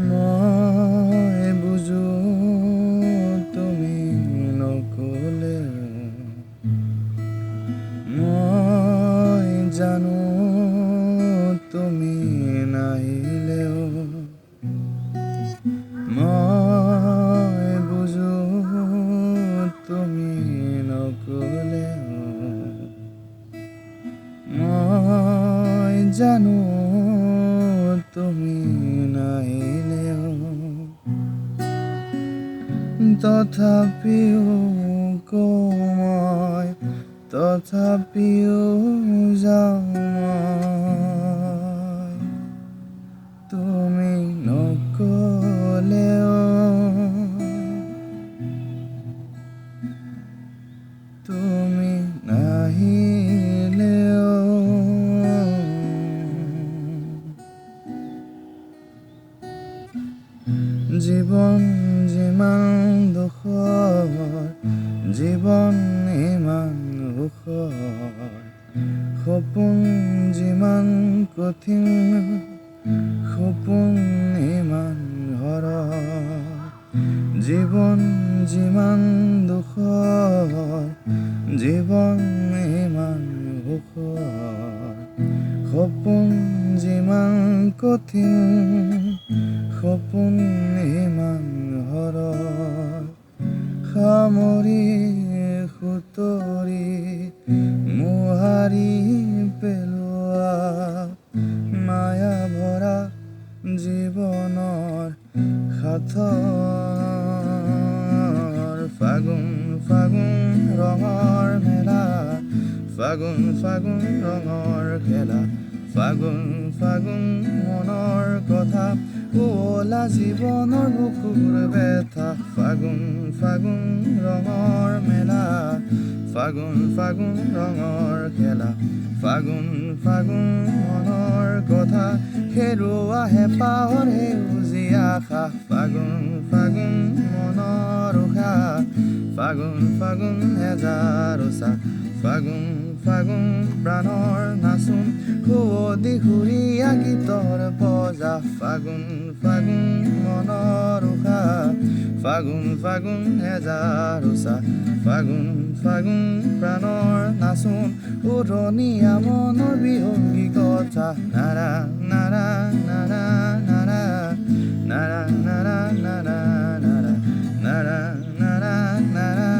মই বুজো তুমি নকলে, মই জানো তুমি নাহিলেও, মই বুজো তুমি নকলেও, মই জানো তুমি নাহিলেও, তথাপিও মই, তথাপিও যাওঁ মই, তুমি নকলেও, তুমি নাহিলেও। জীৱন যিমান দুখৰ, জীৱন ইমান সুখৰ, সপোন যিমান কঠিন, সপোন ইমান হৰৰ। জীৱন যিমান দুখৰ, জীৱন ইমান সুখৰ, সপোন যিমান কঠিন, সপোন ইমান হৰৰ। সামৰি সুতৰি মোহাৰি পেলোৱা মায়া ভৰা জীৱনৰ সাথৰ। ফাগুন ফাগুন ৰঙৰ মেলা, ফাগুন ফাগুন ৰঙৰ খেলা, ফাগুন ফাগুন মনৰ কথা, শুৱলা জীৱনৰ বুকুৰ ব্যথা। ফাগুন ফাগুন ৰঙৰ মেলা, ফাগুন ফাগুন ৰঙৰ খেলা, ফাগুন ফাগুন মনৰ কথা, হেৰুৱা হেঁপাহৰ সেউজীয়া আশা। ফাগুন ফাগুন মনৰ উশাহ, ফাগুন ফাগুন হেজাৰ উষা, ফাগুন ফাগুন প্ৰাণৰ নাচোন, সুৱদি সুৰীয়া গীতৰ বজা। ফাগুন ফাগুন মনৰ উশাহ, ফাগুন ফাগুন হেজাৰ উষা, ফাগুন ফাগুন প্ৰাণৰ নাচোন, উৰণীয়া মনৰ বিহংগী কথা। নাৰা নাৰা নাৰা নাৰা, নাৰা নাৰা নাৰা নাৰা, নাৰা নাৰা নাৰা।